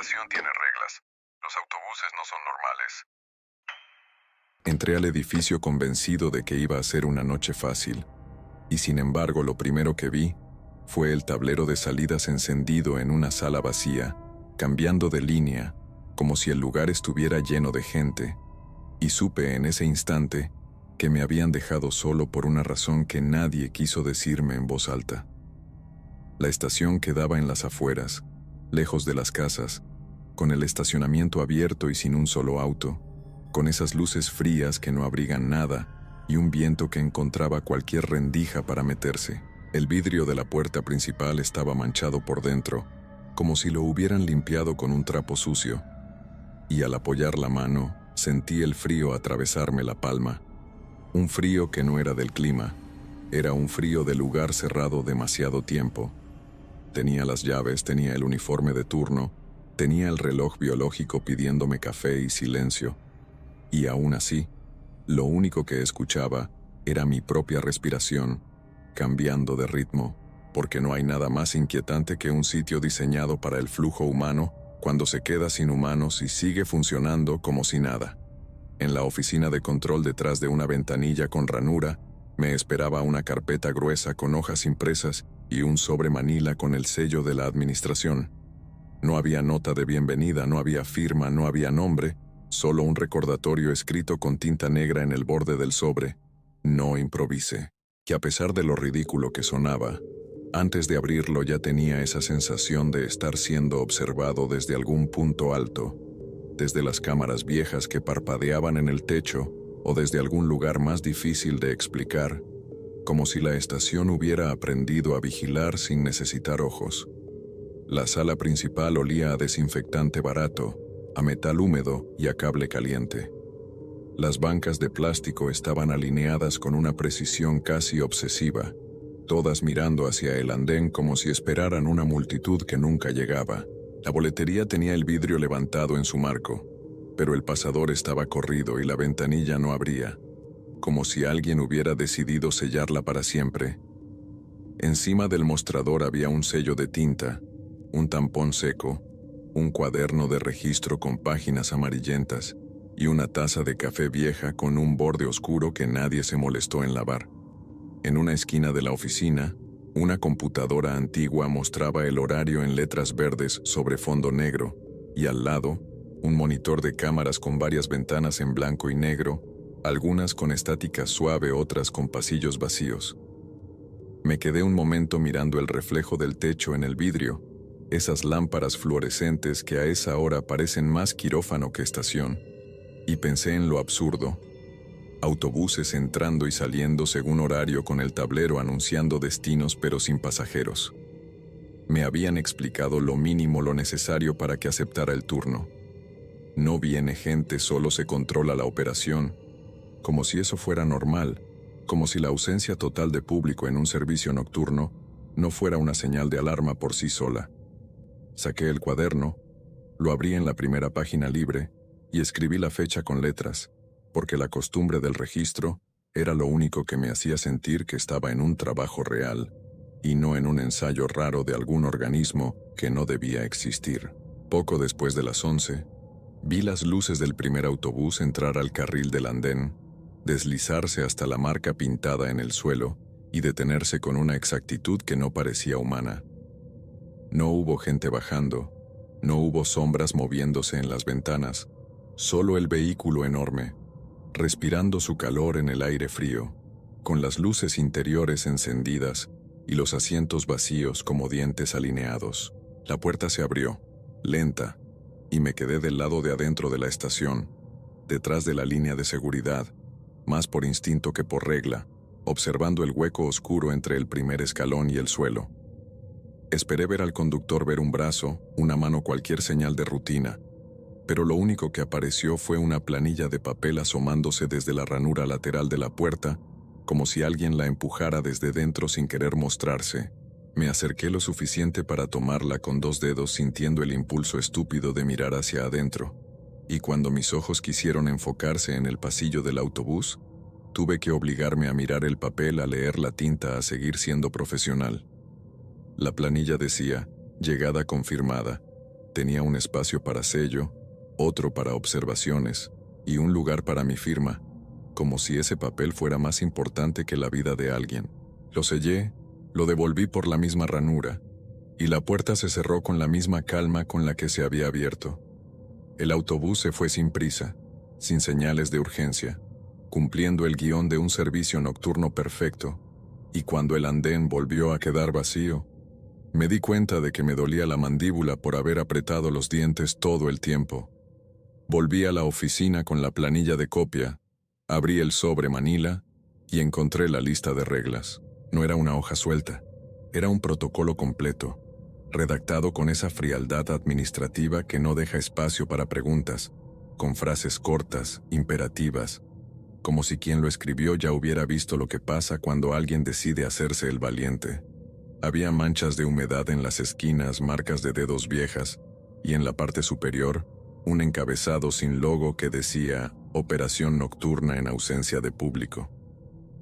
estación tiene reglas. Los autobuses no son normales. Entré al edificio convencido de que iba a ser una noche fácil, y sin embargo lo primero que vi fue el tablero de salidas encendido en una sala vacía, cambiando de línea, como si el lugar estuviera lleno de gente, y supe en ese instante que me habían dejado solo por una razón que nadie quiso decirme en voz alta. La estación quedaba en las afueras, lejos de las casas, con el estacionamiento abierto y sin un solo auto, con esas luces frías que no abrigan nada y un viento que encontraba cualquier rendija para meterse. El vidrio de la puerta principal estaba manchado por dentro, como si lo hubieran limpiado con un trapo sucio, y al apoyar la mano sentí el frío atravesarme la palma. Un frío que no era del clima, era un frío de lugar cerrado demasiado tiempo. Tenía las llaves, tenía el uniforme de turno, tenía el reloj biológico pidiéndome café y silencio. Y aún así, lo único que escuchaba era mi propia respiración, cambiando de ritmo, porque no hay nada más inquietante que un sitio diseñado para el flujo humano cuando se queda sin humanos y sigue funcionando como si nada. En la oficina de control, detrás de una ventanilla con ranura, me esperaba una carpeta gruesa con hojas impresas y un sobre manila con el sello de la administración. No había nota de bienvenida, no había firma, no había nombre, solo un recordatorio escrito con tinta negra en el borde del sobre: no improvise. Que a pesar de lo ridículo que sonaba, antes de abrirlo ya tenía esa sensación de estar siendo observado desde algún punto alto, desde las cámaras viejas que parpadeaban en el techo o desde algún lugar más difícil de explicar, como si la estación hubiera aprendido a vigilar sin necesitar ojos. La sala principal olía a desinfectante barato, a metal húmedo y a cable caliente. Las bancas de plástico estaban alineadas con una precisión casi obsesiva, todas mirando hacia el andén como si esperaran una multitud que nunca llegaba. La boletería tenía el vidrio levantado en su marco, pero el pasador estaba corrido y la ventanilla no abría, como si alguien hubiera decidido sellarla para siempre. Encima del mostrador había un sello de tinta, un tampón seco, un cuaderno de registro con páginas amarillentas y una taza de café vieja con un borde oscuro que nadie se molestó en lavar. En una esquina de la oficina, una computadora antigua mostraba el horario en letras verdes sobre fondo negro, y al lado, un monitor de cámaras con varias ventanas en blanco y negro, algunas con estática suave, otras con pasillos vacíos. Me quedé un momento mirando el reflejo del techo en el vidrio, esas lámparas fluorescentes que a esa hora parecen más quirófano que estación, y pensé en lo absurdo. Autobuses entrando y saliendo según horario con el tablero anunciando destinos pero sin pasajeros. Me habían explicado lo mínimo, lo necesario para que aceptara el turno. No viene gente, solo se controla la operación, como si eso fuera normal, como si la ausencia total de público en un servicio nocturno no fuera una señal de alarma por sí sola. Saqué el cuaderno, lo abrí en la primera página libre y escribí la fecha con letras, porque la costumbre del registro era lo único que me hacía sentir que estaba en un trabajo real y no en un ensayo raro de algún organismo que no debía existir. Poco después de las 11, vi las luces del primer autobús entrar al carril del andén, deslizarse hasta la marca pintada en el suelo y detenerse con una exactitud que no parecía humana. No hubo gente bajando, no hubo sombras moviéndose en las ventanas, solo el vehículo enorme, respirando su calor en el aire frío, con las luces interiores encendidas y los asientos vacíos como dientes alineados. La puerta se abrió, lenta, y me quedé del lado de adentro de la estación, detrás de la línea de seguridad, más por instinto que por regla, observando el hueco oscuro entre el primer escalón y el suelo. Esperé ver al conductor, ver un brazo, una mano, cualquier señal de rutina, pero lo único que apareció fue una planilla de papel asomándose desde la ranura lateral de la puerta, como si alguien la empujara desde dentro sin querer mostrarse. Me acerqué lo suficiente para tomarla con 2 dedos, sintiendo el impulso estúpido de mirar hacia adentro, y cuando mis ojos quisieron enfocarse en el pasillo del autobús, tuve que obligarme a mirar el papel, a leer la tinta, a seguir siendo profesional. La planilla decía: llegada confirmada, Tenía un espacio para sello, otro para observaciones y un lugar para mi firma, como si ese papel fuera más importante que la vida de alguien. Lo sellé, lo devolví por la misma ranura, y la puerta se cerró con la misma calma con la que se había abierto. El autobús se fue sin prisa, sin señales de urgencia, cumpliendo el guión de un servicio nocturno perfecto, y cuando el andén volvió a quedar vacío, me di cuenta de que me dolía la mandíbula por haber apretado los dientes todo el tiempo. Volví a la oficina con la planilla de copia, abrí el sobre manila y encontré la lista de reglas. No era una hoja suelta, era un protocolo completo, redactado con esa frialdad administrativa que no deja espacio para preguntas, con frases cortas, imperativas, como si quien lo escribió ya hubiera visto lo que pasa cuando alguien decide hacerse el valiente. Había manchas de humedad en las esquinas, marcas de dedos viejas, y en la parte superior, un encabezado sin logo que decía «Operación nocturna en ausencia de público».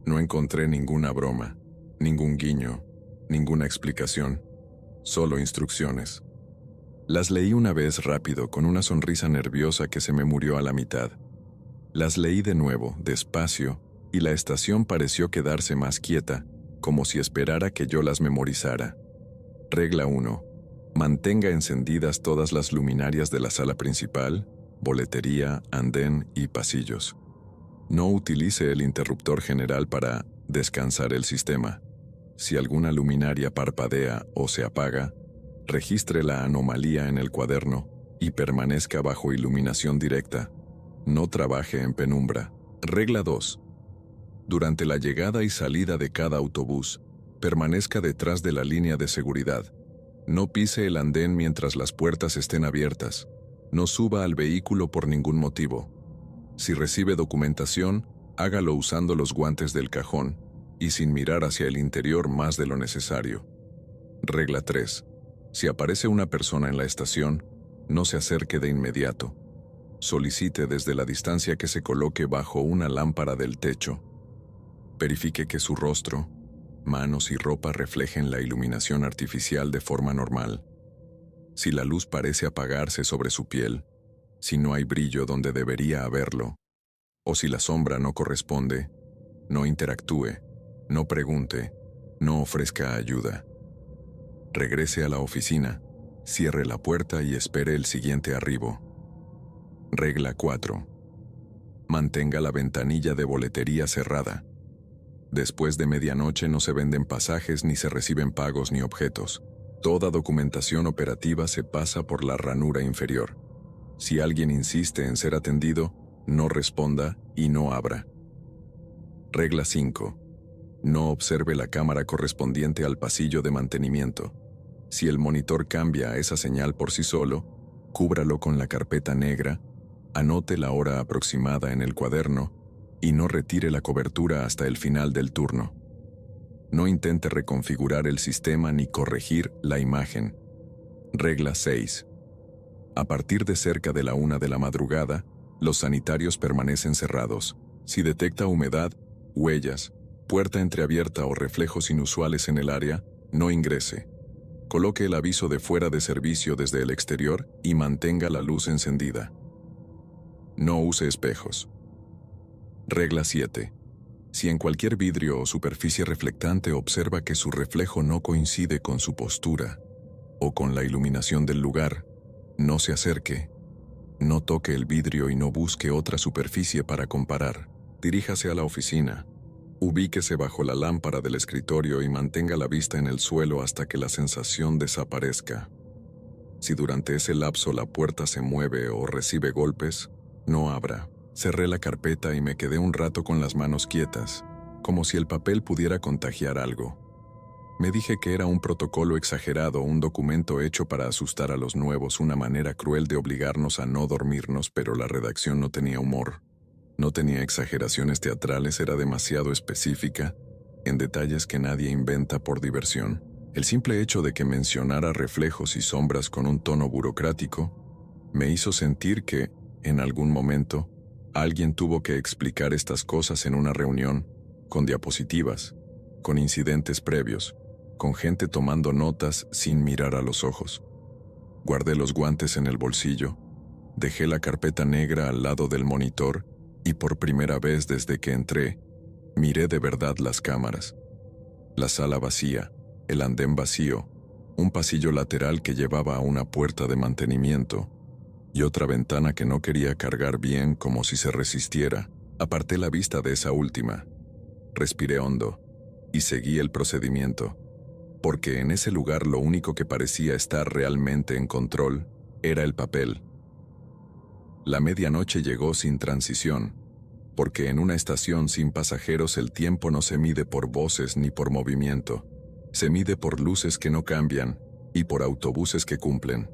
No encontré ninguna broma, ningún guiño, ninguna explicación, solo instrucciones. Las leí una vez rápido, con una sonrisa nerviosa que se me murió a la mitad. Las leí de nuevo, despacio, y la estación pareció quedarse más quieta, como si esperara que yo las memorizara. Regla 1. Mantenga encendidas todas las luminarias de la sala principal, boletería, andén y pasillos. No utilice el interruptor general para descansar el sistema. Si alguna luminaria parpadea o se apaga, registre la anomalía en el cuaderno y permanezca bajo iluminación directa. No trabaje en penumbra. Regla 2. Durante la llegada y salida de cada autobús, permanezca detrás de la línea de seguridad. No pise el andén mientras las puertas estén abiertas. No suba al vehículo por ningún motivo. Si recibe documentación, hágalo usando los guantes del cajón y sin mirar hacia el interior más de lo necesario. Regla 3. Si aparece una persona en la estación, no se acerque de inmediato. Solicite desde la distancia que se coloque bajo una lámpara del techo. Verifique que su rostro, manos y ropa reflejen la iluminación artificial de forma normal. Si la luz parece apagarse sobre su piel, si no hay brillo donde debería haberlo, o si la sombra no corresponde, no interactúe, no pregunte, no ofrezca ayuda. Regrese a la oficina, cierre la puerta y espere el siguiente arribo. Regla 4. Mantenga la ventanilla de boletería cerrada. Después de medianoche no se venden pasajes ni se reciben pagos ni objetos. Toda documentación operativa se pasa por la ranura inferior. Si alguien insiste en ser atendido, no responda y no abra. Regla 5. No observe la cámara correspondiente al pasillo de mantenimiento. Si el monitor cambia a esa señal por sí solo, cúbralo con la carpeta negra, anote la hora aproximada en el cuaderno y no retire la cobertura hasta el final del turno. No intente reconfigurar el sistema ni corregir la imagen. Regla 6. A partir de cerca de la 1 de la madrugada, los sanitarios permanecen cerrados. Si detecta humedad, huellas, puerta entreabierta o reflejos inusuales en el área, no ingrese. Coloque el aviso de fuera de servicio desde el exterior y mantenga la luz encendida. No use espejos. Regla 7. Si en cualquier vidrio o superficie reflectante observa que su reflejo no coincide con su postura o con la iluminación del lugar, no se acerque. No toque el vidrio y no busque otra superficie para comparar. Diríjase a la oficina. Ubíquese bajo la lámpara del escritorio y mantenga la vista en el suelo hasta que la sensación desaparezca. Si durante ese lapso la puerta se mueve o recibe golpes, no abra. Cerré la carpeta y me quedé un rato con las manos quietas, como si el papel pudiera contagiar algo. Me dije que era un protocolo exagerado, un documento hecho para asustar a los nuevos, una manera cruel de obligarnos a no dormirnos, pero la redacción no tenía humor. No tenía exageraciones teatrales, era demasiado específica, en detalles que nadie inventa por diversión. El simple hecho de que mencionara reflejos y sombras con un tono burocrático me hizo sentir que, en algún momento, alguien tuvo que explicar estas cosas en una reunión, con diapositivas, con incidentes previos, con gente tomando notas sin mirar a los ojos. Guardé los guantes en el bolsillo, dejé la carpeta negra al lado del monitor y por primera vez desde que entré, miré de verdad las cámaras. La sala vacía, el andén vacío, un pasillo lateral que llevaba a una puerta de mantenimiento y otra ventana que no quería cargar bien como si se resistiera. Aparté la vista de esa última. Respiré hondo y seguí el procedimiento, porque en ese lugar lo único que parecía estar realmente en control era el papel. La medianoche llegó sin transición, porque en una estación sin pasajeros el tiempo no se mide por voces ni por movimiento, se mide por luces que no cambian y por autobuses que cumplen.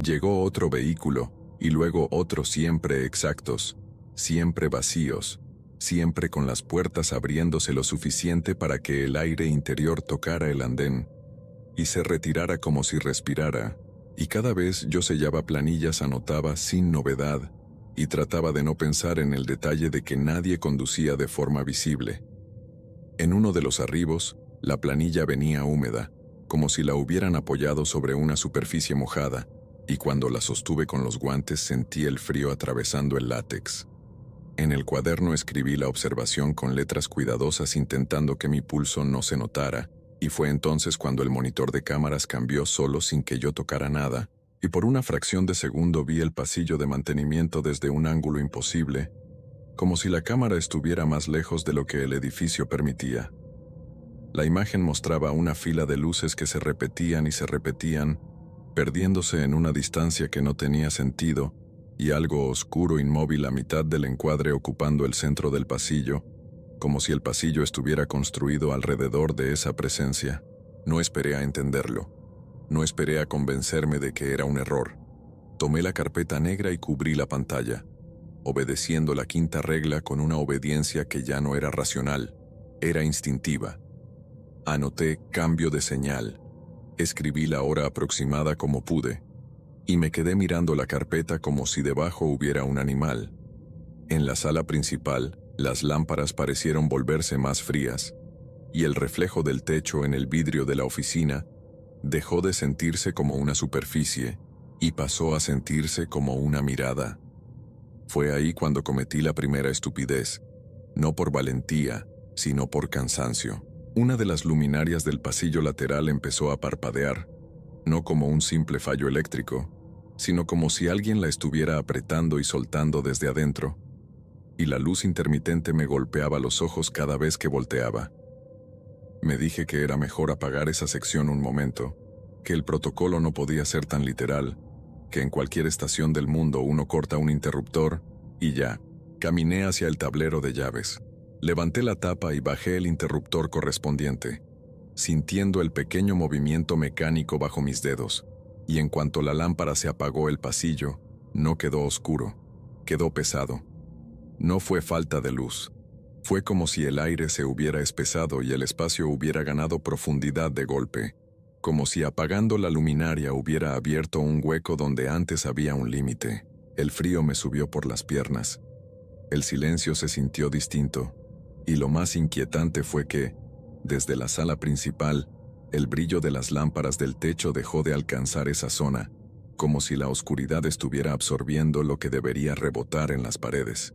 Llegó otro vehículo y luego otro, siempre exactos, siempre vacíos, siempre con las puertas abriéndose lo suficiente para que el aire interior tocara el andén y se retirara como si respirara, y cada vez yo sellaba planillas, anotaba sin novedad y trataba de no pensar en el detalle de que nadie conducía de forma visible. En uno de los arribos, la planilla venía húmeda, como si la hubieran apoyado sobre una superficie mojada, y cuando la sostuve con los guantes sentí el frío atravesando el látex. En el cuaderno escribí la observación con letras cuidadosas intentando que mi pulso no se notara, y fue entonces cuando el monitor de cámaras cambió solo sin que yo tocara nada, y por una fracción de segundo vi el pasillo de mantenimiento desde un ángulo imposible, como si la cámara estuviera más lejos de lo que el edificio permitía. La imagen mostraba una fila de luces que se repetían y se repetían, perdiéndose en una distancia que no tenía sentido, y algo oscuro inmóvil a mitad del encuadre ocupando el centro del pasillo, como si el pasillo estuviera construido alrededor de esa presencia. No esperé a entenderlo. No esperé a convencerme de que era un error. Tomé la carpeta negra y cubrí la pantalla, obedeciendo la quinta regla con una obediencia que ya no era racional, era instintiva. Anoté cambio de señal. Escribí la hora aproximada como pude, y me quedé mirando la carpeta como si debajo hubiera un animal. En la sala principal, las lámparas parecieron volverse más frías, y el reflejo del techo en el vidrio de la oficina dejó de sentirse como una superficie y pasó a sentirse como una mirada. Fue ahí cuando cometí la primera estupidez, no por valentía, sino por cansancio. Una de las luminarias del pasillo lateral empezó a parpadear, no como un simple fallo eléctrico, sino como si alguien la estuviera apretando y soltando desde adentro, y la luz intermitente me golpeaba los ojos cada vez que volteaba. Me dije que era mejor apagar esa sección un momento, que el protocolo no podía ser tan literal, que en cualquier estación del mundo uno corta un interruptor, y ya. Caminé hacia el tablero de llaves. Levanté la tapa y bajé el interruptor correspondiente, sintiendo el pequeño movimiento mecánico bajo mis dedos, y en cuanto la lámpara se apagó el pasillo, no quedó oscuro, quedó pesado. No fue falta de luz. Fue como si el aire se hubiera espesado y el espacio hubiera ganado profundidad de golpe, como si apagando la luminaria hubiera abierto un hueco donde antes había un límite. El frío me subió por las piernas. El silencio se sintió distinto, y lo más inquietante fue que, desde la sala principal, el brillo de las lámparas del techo dejó de alcanzar esa zona, como si la oscuridad estuviera absorbiendo lo que debería rebotar en las paredes.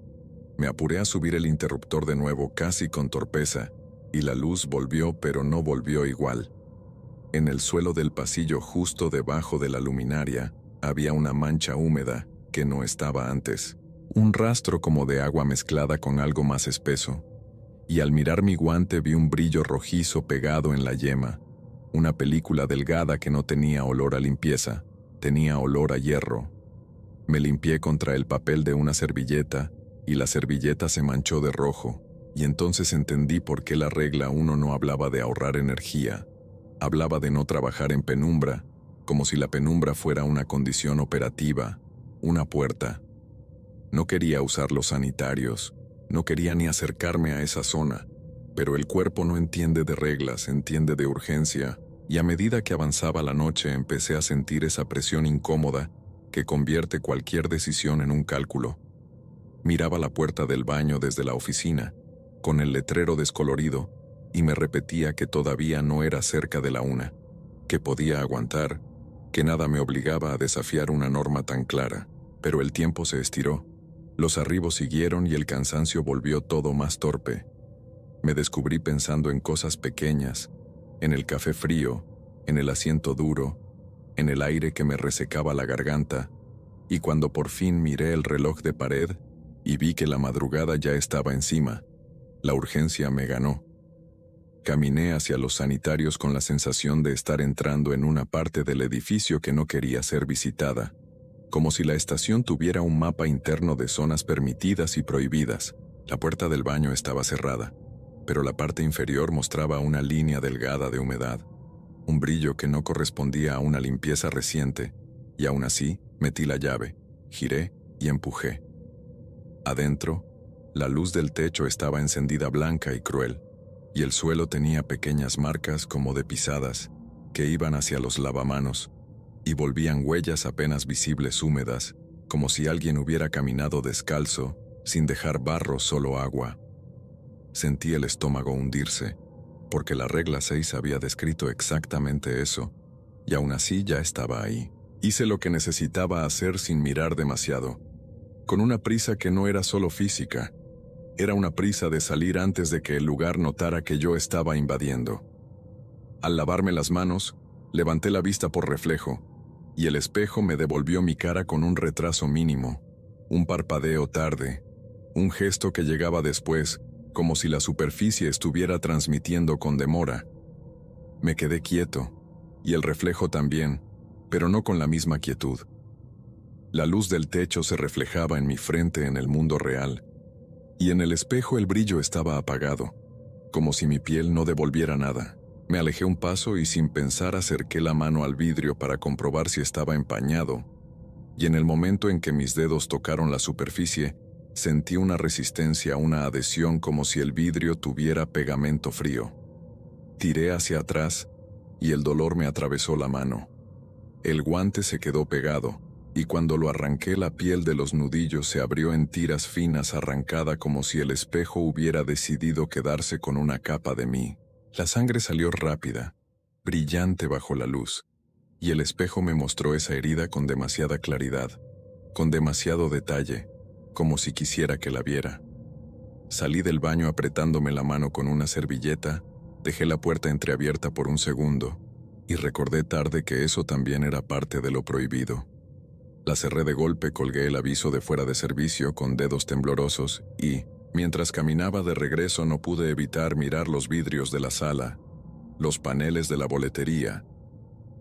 Me apuré a subir el interruptor de nuevo casi con torpeza, y la luz volvió, pero no volvió igual. En el suelo del pasillo justo debajo de la luminaria había una mancha húmeda que no estaba antes, un rastro como de agua mezclada con algo más espeso, y al mirar mi guante vi un brillo rojizo pegado en la yema, una película delgada que no tenía olor a limpieza, tenía olor a hierro. Me limpié contra el papel de una servilleta, y la servilleta se manchó de rojo, y entonces entendí por qué la regla 1 no hablaba de ahorrar energía, hablaba de no trabajar en penumbra, como si la penumbra fuera una condición operativa, una puerta. No quería usar los sanitarios, no quería ni acercarme a esa zona, pero el cuerpo no entiende de reglas, entiende de urgencia, y a medida que avanzaba la noche empecé a sentir esa presión incómoda que convierte cualquier decisión en un cálculo. Miraba la puerta del baño desde la oficina, con el letrero descolorido, y me repetía que todavía no era cerca de la 1, que podía aguantar, que nada me obligaba a desafiar una norma tan clara, pero el tiempo se estiró. Los arribos siguieron y el cansancio volvió todo más torpe. Me descubrí pensando en cosas pequeñas, en el café frío, en el asiento duro, en el aire que me resecaba la garganta, y cuando por fin miré el reloj de pared y vi que la madrugada ya estaba encima, la urgencia me ganó. Caminé hacia los sanitarios con la sensación de estar entrando en una parte del edificio que no quería ser visitada, como si la estación tuviera un mapa interno de zonas permitidas y prohibidas. La puerta del baño estaba cerrada, pero la parte inferior mostraba una línea delgada de humedad, un brillo que no correspondía a una limpieza reciente, y aún así metí la llave, giré y empujé. Adentro, la luz del techo estaba encendida blanca y cruel, y el suelo tenía pequeñas marcas como de pisadas que iban hacia los lavamanos y volvían huellas apenas visibles húmedas, como si alguien hubiera caminado descalzo, sin dejar barro, solo agua. Sentí el estómago hundirse, porque la regla 6 había descrito exactamente eso, y aún así ya estaba ahí. Hice lo que necesitaba hacer sin mirar demasiado, con una prisa que no era solo física. Era una prisa de salir antes de que el lugar notara que yo estaba invadiendo. Al lavarme las manos, levanté la vista por reflejo, y el espejo me devolvió mi cara con un retraso mínimo, un parpadeo tarde, un gesto que llegaba después, como si la superficie estuviera transmitiendo con demora. Me quedé quieto, y el reflejo también, pero no con la misma quietud. La luz del techo se reflejaba en mi frente en el mundo real, y en el espejo el brillo estaba apagado, como si mi piel no devolviera nada. Me alejé un paso y sin pensar acerqué la mano al vidrio para comprobar si estaba empañado, y en el momento en que mis dedos tocaron la superficie, sentí una resistencia, una adhesión como si el vidrio tuviera pegamento frío. Tiré hacia atrás, y el dolor me atravesó la mano. El guante se quedó pegado, y cuando lo arranqué la piel de los nudillos se abrió en tiras finas arrancada como si el espejo hubiera decidido quedarse con una capa de mí. La sangre salió rápida, brillante bajo la luz, y el espejo me mostró esa herida con demasiada claridad, con demasiado detalle, como si quisiera que la viera. Salí del baño apretándome la mano con una servilleta, dejé la puerta entreabierta por un segundo, y recordé tarde que eso también era parte de lo prohibido. La cerré de golpe, colgué el aviso de fuera de servicio con dedos temblorosos y, mientras caminaba de regreso, no pude evitar mirar los vidrios de la sala, los paneles de la boletería,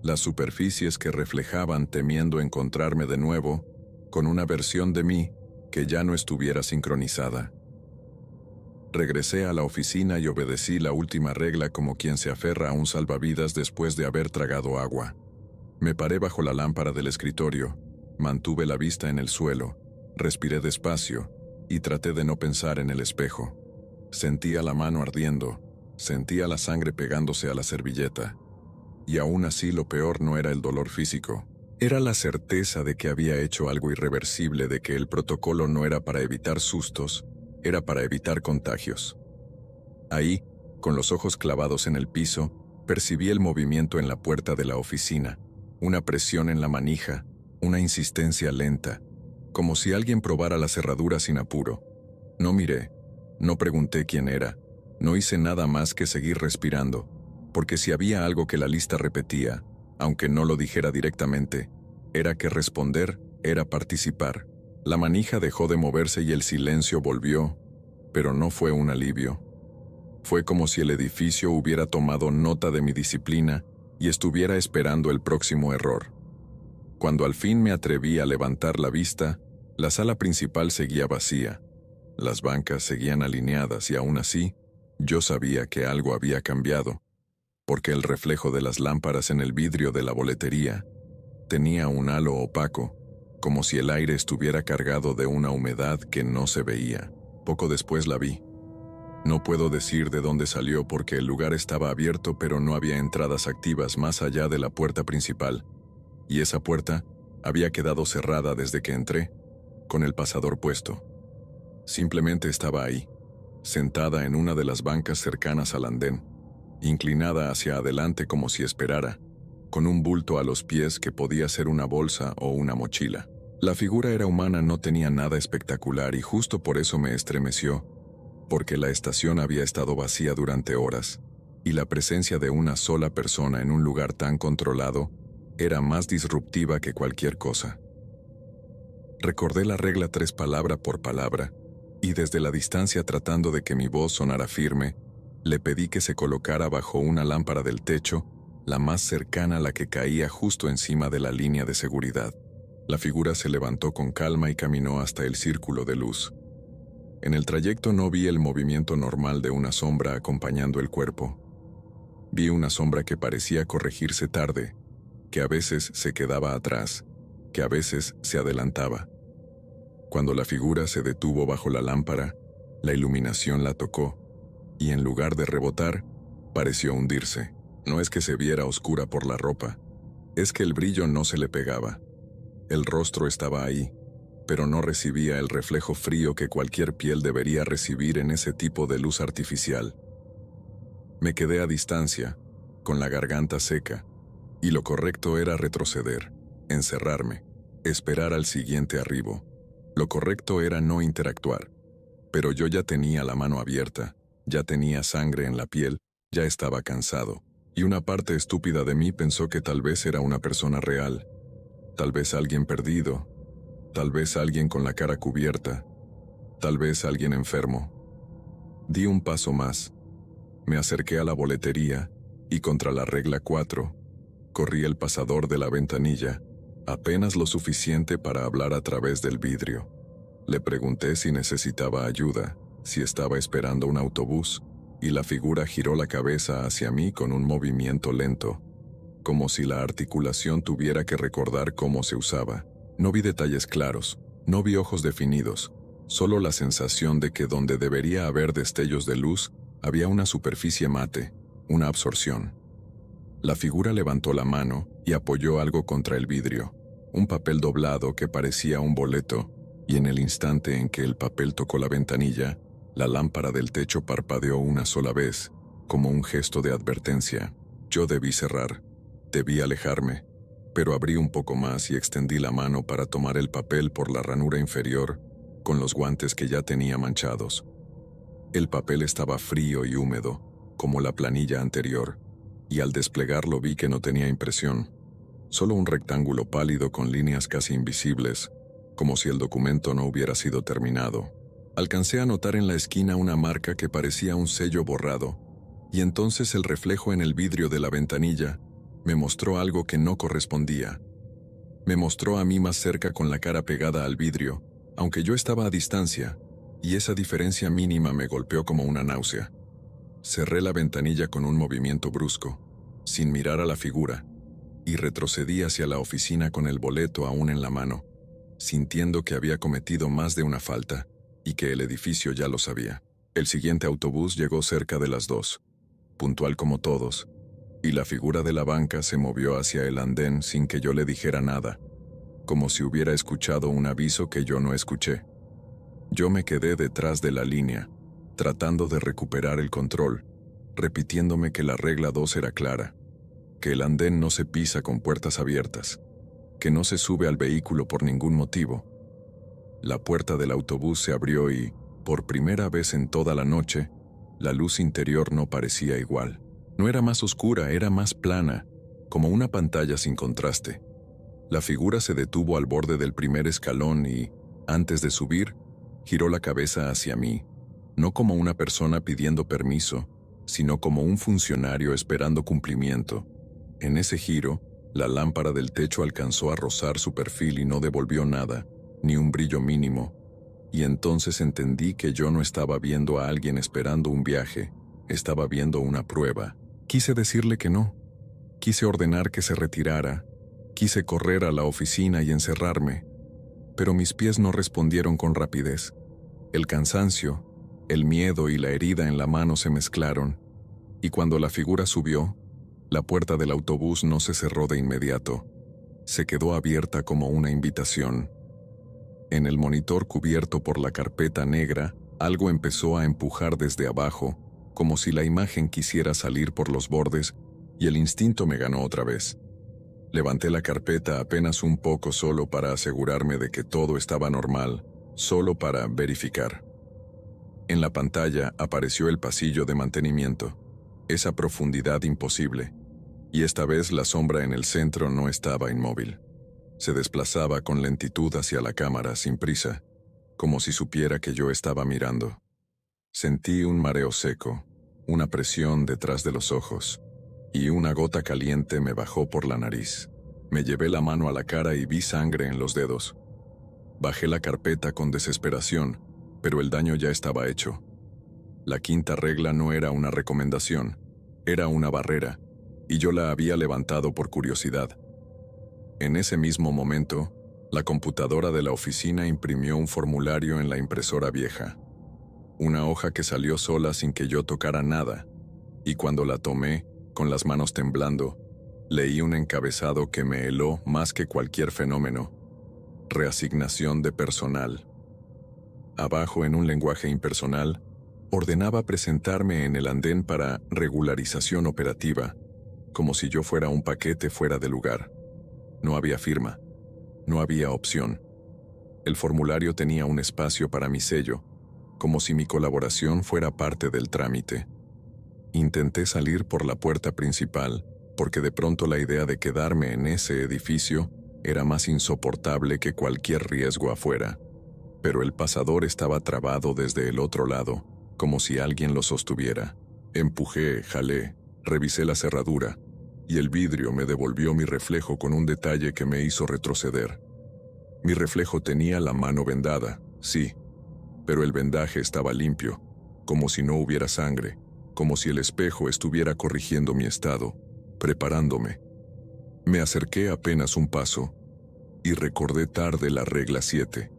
las superficies que reflejaban temiendo encontrarme de nuevo con una versión de mí que ya no estuviera sincronizada. Regresé a la oficina y obedecí la última regla como quien se aferra a un salvavidas después de haber tragado agua. Me paré bajo la lámpara del escritorio, mantuve la vista en el suelo, respiré despacio y traté de no pensar en el espejo. Sentía la mano ardiendo, sentía la sangre pegándose a la servilleta. Y aún así lo peor no era el dolor físico. Era la certeza de que había hecho algo irreversible, de que el protocolo no era para evitar sustos, era para evitar contagios. Ahí, con los ojos clavados en el piso, percibí el movimiento en la puerta de la oficina, una presión en la manija, una insistencia lenta, como si alguien probara la cerradura sin apuro. No miré, no pregunté quién era, no hice nada más que seguir respirando, porque si había algo que la lista repetía, aunque no lo dijera directamente, era que responder era participar. La manija dejó de moverse y el silencio volvió, pero no fue un alivio. Fue como si el edificio hubiera tomado nota de mi disciplina y estuviera esperando el próximo error. Cuando al fin me atreví a levantar la vista, la sala principal seguía vacía, las bancas seguían alineadas y aún así, yo sabía que algo había cambiado, porque el reflejo de las lámparas en el vidrio de la boletería tenía un halo opaco, como si el aire estuviera cargado de una humedad que no se veía. Poco después la vi. No puedo decir de dónde salió porque el lugar estaba abierto, pero no había entradas activas más allá de la puerta principal, y esa puerta había quedado cerrada desde que entré, con el pasador puesto. Simplemente estaba ahí, sentada en una de las bancas cercanas al andén, inclinada hacia adelante como si esperara, con un bulto a los pies que podía ser una bolsa o una mochila. La figura era humana, no tenía nada espectacular y justo por eso me estremeció, porque la estación había estado vacía durante horas, y la presencia de una sola persona en un lugar tan controlado era más disruptiva que cualquier cosa. Recordé la regla 3 palabra por palabra, y desde la distancia, tratando de que mi voz sonara firme, le pedí que se colocara bajo una lámpara del techo, la más cercana a la que caía justo encima de la línea de seguridad. La figura se levantó con calma y caminó hasta el círculo de luz. En el trayecto no vi el movimiento normal de una sombra acompañando el cuerpo. Vi una sombra que parecía corregirse tarde, que a veces se quedaba atrás, que a veces se adelantaba. Cuando la figura se detuvo bajo la lámpara, la iluminación la tocó, y en lugar de rebotar, pareció hundirse. No es que se viera oscura por la ropa, es que el brillo no se le pegaba. El rostro estaba ahí, pero no recibía el reflejo frío que cualquier piel debería recibir en ese tipo de luz artificial. Me quedé a distancia, con la garganta seca, y lo correcto era retroceder, encerrarme, esperar al siguiente arribo. Lo correcto era no interactuar, pero yo ya tenía la mano abierta, ya tenía sangre en la piel, ya estaba cansado, y una parte estúpida de mí pensó que tal vez era una persona real, tal vez alguien perdido, tal vez alguien con la cara cubierta, tal vez alguien enfermo. Di un paso más, me acerqué a la boletería, y contra la regla 4, corrí el pasador de la ventanilla, apenas lo suficiente para hablar a través del vidrio. Le pregunté si necesitaba ayuda, si estaba esperando un autobús, y la figura giró la cabeza hacia mí con un movimiento lento, como si la articulación tuviera que recordar cómo se usaba. No vi detalles claros, no vi ojos definidos, solo la sensación de que donde debería haber destellos de luz, había una superficie mate, una absorción. La figura levantó la mano y apoyó algo contra el vidrio, un papel doblado que parecía un boleto, y en el instante en que el papel tocó la ventanilla, la lámpara del techo parpadeó una sola vez, como un gesto de advertencia. Yo debí cerrar, debí alejarme, pero abrí un poco más y extendí la mano para tomar el papel por la ranura inferior, con los guantes que ya tenía manchados. El papel estaba frío y húmedo, como la planilla anterior, y al desplegarlo vi que no tenía impresión, solo un rectángulo pálido con líneas casi invisibles, como si el documento no hubiera sido terminado. Alcancé a notar en la esquina una marca que parecía un sello borrado, y entonces el reflejo en el vidrio de la ventanilla me mostró algo que no correspondía. Me mostró a mí más cerca con la cara pegada al vidrio, aunque yo estaba a distancia, y esa diferencia mínima me golpeó como una náusea. Cerré la ventanilla con un movimiento brusco, sin mirar a la figura, y retrocedí hacia la oficina con el boleto aún en la mano, sintiendo que había cometido más de una falta, y que el edificio ya lo sabía. El siguiente autobús llegó cerca de las 2, puntual como todos, y la figura de la banca se movió hacia el andén sin que yo le dijera nada, como si hubiera escuchado un aviso que yo no escuché. Yo me quedé detrás de la línea, tratando de recuperar el control, repitiéndome que la regla 2 era clara, que el andén no se pisa con puertas abiertas, que no se sube al vehículo por ningún motivo. La puerta del autobús se abrió y, por primera vez en toda la noche, la luz interior no parecía igual. No era más oscura, era más plana, como una pantalla sin contraste. La figura se detuvo al borde del primer escalón y, antes de subir, giró la cabeza hacia mí, no como una persona pidiendo permiso, sino como un funcionario esperando cumplimiento. En ese giro, la lámpara del techo alcanzó a rozar su perfil y no devolvió nada, ni un brillo mínimo, y entonces entendí que yo no estaba viendo a alguien esperando un viaje, estaba viendo una prueba. Quise decirle que no, quise ordenar que se retirara, quise correr a la oficina y encerrarme, pero mis pies no respondieron con rapidez. El cansancio, el miedo y la herida en la mano se mezclaron, y cuando la figura subió, la puerta del autobús no se cerró de inmediato, se quedó abierta como una invitación. En el monitor cubierto por la carpeta negra, algo empezó a empujar desde abajo, como si la imagen quisiera salir por los bordes, y el instinto me ganó otra vez. Levanté la carpeta apenas un poco solo para asegurarme de que todo estaba normal, solo para verificar. En la pantalla apareció el pasillo de mantenimiento, esa profundidad imposible, y esta vez la sombra en el centro no estaba inmóvil. Se desplazaba con lentitud hacia la cámara sin prisa, como si supiera que yo estaba mirando. Sentí un mareo seco, una presión detrás de los ojos, y una gota caliente me bajó por la nariz. Me llevé la mano a la cara y vi sangre en los dedos. Bajé la carpeta con desesperación, pero el daño ya estaba hecho. La quinta regla no era una recomendación, era una barrera, y yo la había levantado por curiosidad. En ese mismo momento, la computadora de la oficina imprimió un formulario en la impresora vieja. Una hoja que salió sola sin que yo tocara nada, y cuando la tomé, con las manos temblando, leí un encabezado que me heló más que cualquier fenómeno: reasignación de personal. Abajo, en un lenguaje impersonal, ordenaba presentarme en el andén para regularización operativa, como si yo fuera un paquete fuera de lugar. No había firma, no había opción. El formulario tenía un espacio para mi sello, como si mi colaboración fuera parte del trámite. Intenté salir por la puerta principal, porque de pronto la idea de quedarme en ese edificio era más insoportable que cualquier riesgo afuera. Pero el pasador estaba trabado desde el otro lado, como si alguien lo sostuviera. Empujé, jalé, revisé la cerradura, y el vidrio me devolvió mi reflejo con un detalle que me hizo retroceder. Mi reflejo tenía la mano vendada, sí, pero el vendaje estaba limpio, como si no hubiera sangre, como si el espejo estuviera corrigiendo mi estado, preparándome. Me acerqué apenas un paso, y recordé tarde la regla 7.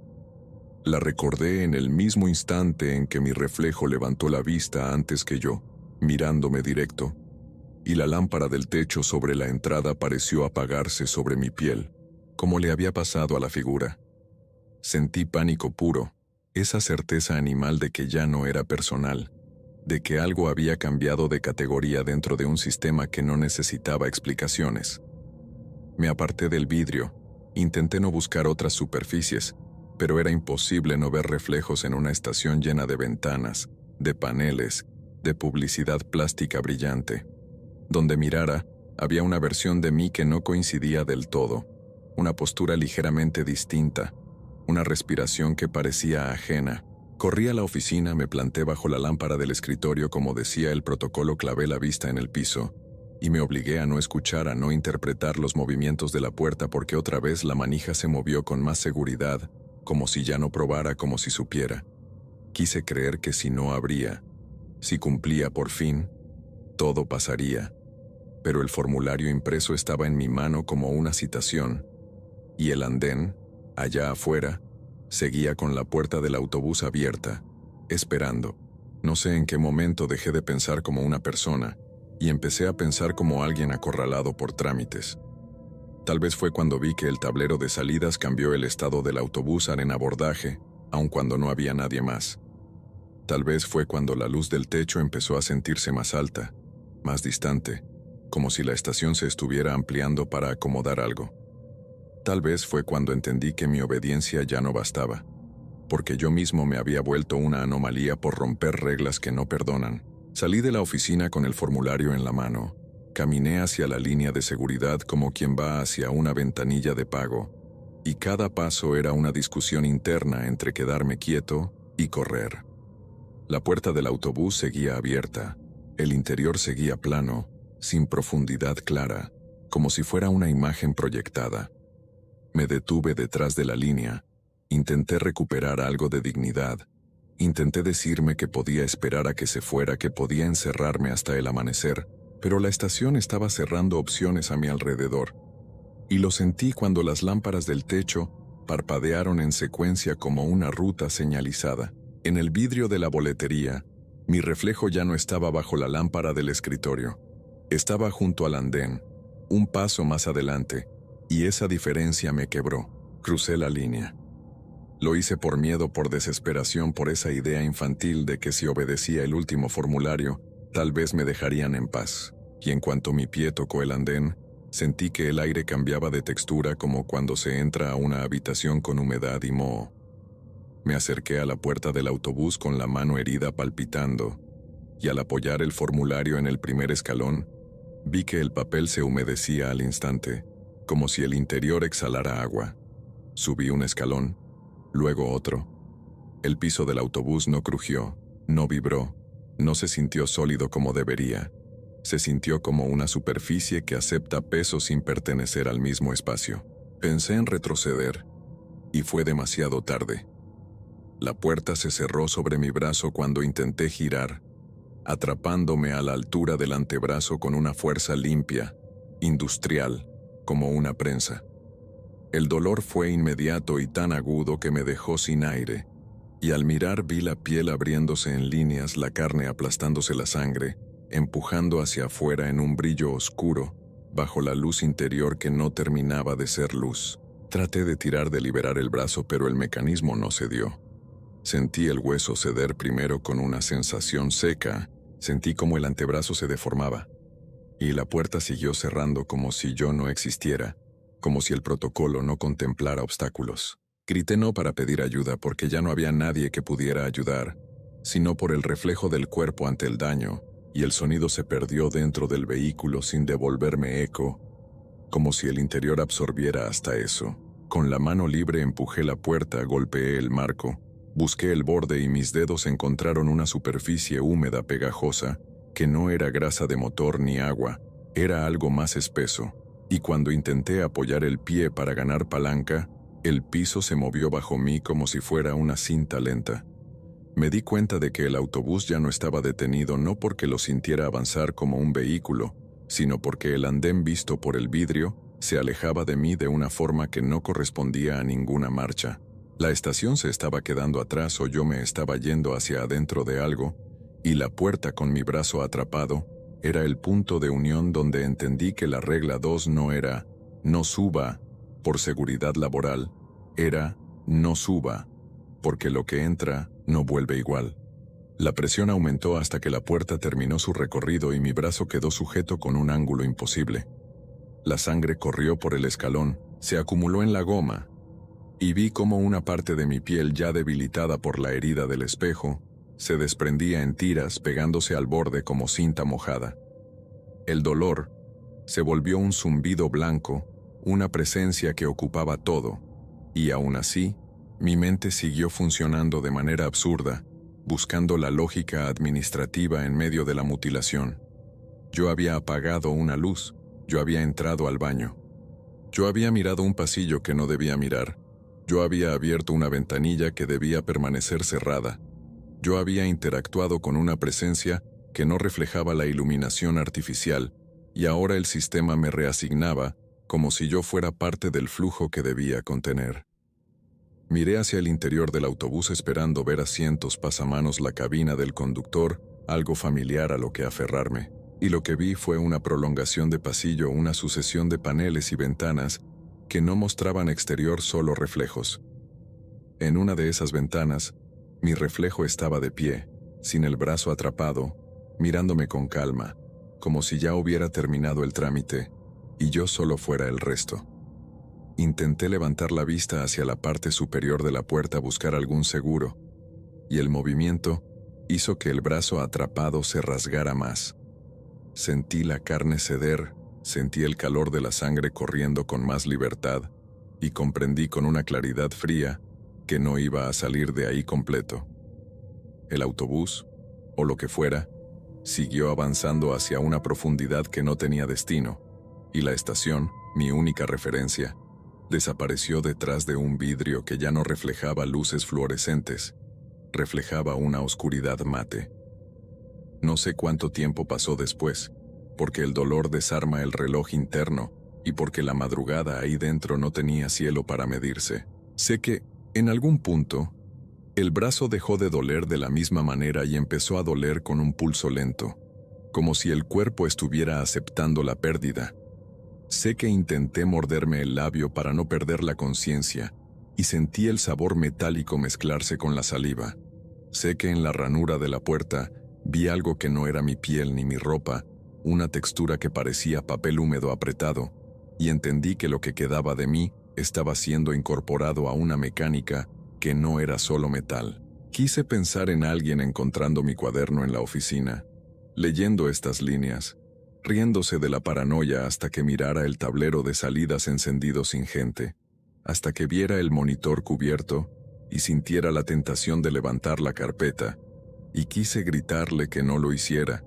La recordé en el mismo instante en que mi reflejo levantó la vista antes que yo, mirándome directo, y la lámpara del techo sobre la entrada pareció apagarse sobre mi piel, como le había pasado a la figura. Sentí pánico puro, esa certeza animal de que ya no era personal, de que algo había cambiado de categoría dentro de un sistema que no necesitaba explicaciones. Me aparté del vidrio, intenté no buscar otras superficies, pero era imposible no ver reflejos en una estación llena de ventanas, de paneles, de publicidad plástica brillante. Donde mirara, había una versión de mí que no coincidía del todo, una postura ligeramente distinta, una respiración que parecía ajena. Corrí a la oficina, me planté bajo la lámpara del escritorio como decía el protocolo, clavé la vista en el piso, y me obligué a no escuchar, a no interpretar los movimientos de la puerta porque otra vez la manija se movió con más seguridad, como si ya no probara, como si supiera. Quise creer que si no abría, si cumplía por fin, todo pasaría, pero el formulario impreso estaba en mi mano como una citación, y el andén, allá afuera, seguía con la puerta del autobús abierta, esperando. No sé en qué momento dejé de pensar como una persona, y empecé a pensar como alguien acorralado por trámites. Tal vez fue cuando vi que el tablero de salidas cambió el estado del autobús en abordaje, aun cuando no había nadie más. Tal vez fue cuando la luz del techo empezó a sentirse más alta, más distante, como si la estación se estuviera ampliando para acomodar algo. Tal vez fue cuando entendí que mi obediencia ya no bastaba, porque yo mismo me había vuelto una anomalía por romper reglas que no perdonan. Salí de la oficina con el formulario en la mano, caminé hacia la línea de seguridad como quien va hacia una ventanilla de pago, y cada paso era una discusión interna entre quedarme quieto y correr. La puerta del autobús seguía abierta, el interior seguía plano, sin profundidad clara, como si fuera una imagen proyectada. Me detuve detrás de la línea, intenté recuperar algo de dignidad, intenté decirme que podía esperar a que se fuera, que podía encerrarme hasta el amanecer, pero la estación estaba cerrando opciones a mi alrededor, y lo sentí cuando las lámparas del techo parpadearon en secuencia como una ruta señalizada. En el vidrio de la boletería, mi reflejo ya no estaba bajo la lámpara del escritorio. Estaba junto al andén, un paso más adelante, y esa diferencia me quebró. Crucé la línea. Lo hice por miedo, por desesperación, por esa idea infantil de que si obedecía el último formulario, tal vez me dejarían en paz. Y en cuanto mi pie tocó el andén, Sentí que el aire cambiaba de textura como cuando se entra a una habitación con humedad y moho. Me acerqué a la puerta del autobús con la mano herida palpitando, y al apoyar el formulario en el primer escalón, vi que el papel se humedecía al instante, como si el interior exhalara agua. Subí un escalón, luego otro. El piso del autobús no crujió, no vibró, no se sintió sólido como debería. Se sintió como una superficie que acepta peso sin pertenecer al mismo espacio. Pensé en retroceder, y fue demasiado tarde. La puerta se cerró sobre mi brazo cuando intenté girar, atrapándome a la altura del antebrazo con una fuerza limpia, industrial, como una prensa. El dolor fue inmediato y tan agudo que me dejó sin aire, y al mirar vi la piel abriéndose en líneas, la carne aplastándose la sangre, empujando hacia afuera en un brillo oscuro, bajo la luz interior que no terminaba de ser luz. Traté de tirar de liberar el brazo, pero el mecanismo no cedió. Sentí el hueso ceder primero con una sensación seca, sentí como el antebrazo se deformaba, y la puerta siguió cerrando como si yo no existiera, como si el protocolo no contemplara obstáculos. Grité no para pedir ayuda porque ya no había nadie que pudiera ayudar, sino por el reflejo del cuerpo ante el daño, y el sonido se perdió dentro del vehículo sin devolverme eco, como si el interior absorbiera hasta eso. Con la mano libre empujé la puerta, golpeé el marco, busqué el borde y mis dedos encontraron una superficie húmeda pegajosa, que no era grasa de motor ni agua, era algo más espeso, y cuando intenté apoyar el pie para ganar palanca, el piso se movió bajo mí como si fuera una cinta lenta. Me di cuenta de que el autobús ya no estaba detenido no porque lo sintiera avanzar como un vehículo, sino porque el andén visto por el vidrio se alejaba de mí de una forma que no correspondía a ninguna marcha. La estación se estaba quedando atrás o yo me estaba yendo hacia adentro de algo, y la puerta con mi brazo atrapado era el punto de unión donde entendí que la regla 2 no era «no suba» por seguridad laboral, era «no suba» porque lo que entra no vuelve igual. La presión aumentó hasta que la puerta terminó su recorrido y mi brazo quedó sujeto con un ángulo imposible. La sangre corrió por el escalón, se acumuló en la goma, y vi cómo una parte de mi piel ya debilitada por la herida del espejo se desprendía en tiras pegándose al borde como cinta mojada. El dolor se volvió un zumbido blanco, una presencia que ocupaba todo, y aún así, mi mente siguió funcionando de manera absurda, buscando la lógica administrativa en medio de la mutilación. Yo había apagado una luz, yo había entrado al baño. Yo había mirado un pasillo que no debía mirar, yo había abierto una ventanilla que debía permanecer cerrada. Yo había interactuado con una presencia que no reflejaba la iluminación artificial, y ahora el sistema me reasignaba como si yo fuera parte del flujo que debía contener. Miré hacia el interior del autobús esperando ver asientos, pasamanos, la cabina del conductor, algo familiar a lo que aferrarme, y lo que vi fue una prolongación de pasillo, una sucesión de paneles y ventanas que no mostraban exterior, solo reflejos. En una de esas ventanas, mi reflejo estaba de pie, sin el brazo atrapado, mirándome con calma, como si ya hubiera terminado el trámite, y yo solo fuera el resto. Intenté levantar la vista hacia la parte superior de la puerta a buscar algún seguro, y el movimiento hizo que el brazo atrapado se rasgara más. Sentí la carne ceder, sentí el calor de la sangre corriendo con más libertad, y comprendí con una claridad fría que no iba a salir de ahí completo. El autobús, o lo que fuera, siguió avanzando hacia una profundidad que no tenía destino, y la estación, mi única referencia, desapareció detrás de un vidrio que ya no reflejaba luces fluorescentes, reflejaba una oscuridad mate. No sé cuánto tiempo pasó después, porque el dolor desarma el reloj interno y porque la madrugada ahí dentro no tenía cielo para medirse. Sé que, en algún punto, el brazo dejó de doler de la misma manera y empezó a doler con un pulso lento, como si el cuerpo estuviera aceptando la pérdida. Sé que intenté morderme el labio para no perder la conciencia y sentí el sabor metálico mezclarse con la saliva. Sé que en la ranura de la puerta vi algo que no era mi piel ni mi ropa, una textura que parecía papel húmedo apretado, y entendí que lo que quedaba de mí estaba siendo incorporado a una mecánica que no era solo metal. Quise pensar en alguien encontrando mi cuaderno en la oficina, leyendo estas líneas, riéndose de la paranoia hasta que mirara el tablero de salidas encendido sin gente, hasta que viera el monitor cubierto y sintiera la tentación de levantar la carpeta, y quise gritarle que no lo hiciera,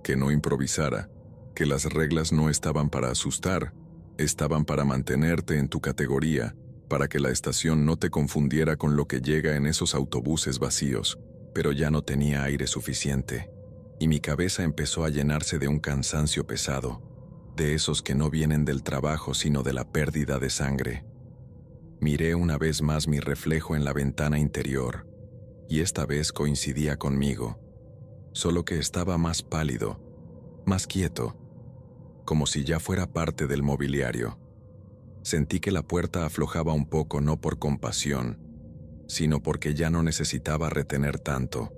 que no improvisara, que las reglas no estaban para asustar, estaban para mantenerte en tu categoría, para que la estación no te confundiera con lo que llega en esos autobuses vacíos, pero ya no tenía aire suficiente, y mi cabeza empezó a llenarse de un cansancio pesado, de esos que no vienen del trabajo sino de la pérdida de sangre. Miré una vez más mi reflejo en la ventana interior, y esta vez coincidía conmigo, solo que estaba más pálido, más quieto, como si ya fuera parte del mobiliario. Sentí que la puerta aflojaba un poco no por compasión, sino porque ya no necesitaba retener tanto.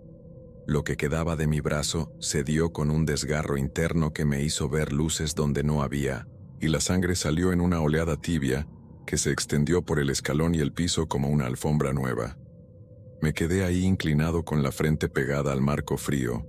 Lo que quedaba de mi brazo cedió con un desgarro interno que me hizo ver luces donde no había, y la sangre salió en una oleada tibia que se extendió por el escalón y el piso como una alfombra nueva. Me quedé ahí inclinado con la frente pegada al marco frío,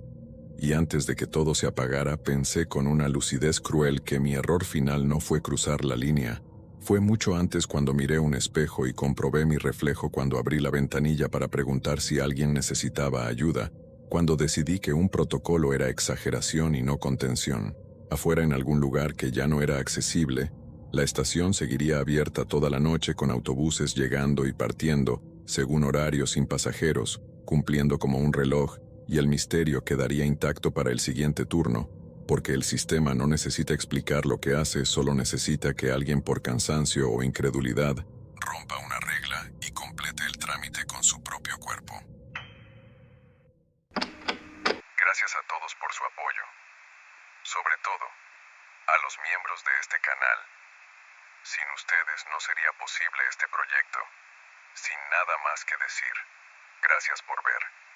y antes de que todo se apagara pensé con una lucidez cruel que mi error final no fue cruzar la línea. Fue mucho antes cuando miré un espejo y comprobé mi reflejo cuando abrí la ventanilla para preguntar si alguien necesitaba ayuda, cuando decidí que un protocolo era exageración y no contención. Afuera en algún lugar que ya no era accesible, la estación seguiría abierta toda la noche con autobuses llegando y partiendo, según horario sin pasajeros, cumpliendo como un reloj, y el misterio quedaría intacto para el siguiente turno, porque el sistema no necesita explicar lo que hace, solo necesita que alguien por cansancio o incredulidad rompa una regla y complete el trámite con su propio cuerpo. Gracias a todos por su apoyo. Sobre todo, a los miembros de este canal. Sin ustedes no sería posible este proyecto. Sin nada más que decir. Gracias por ver.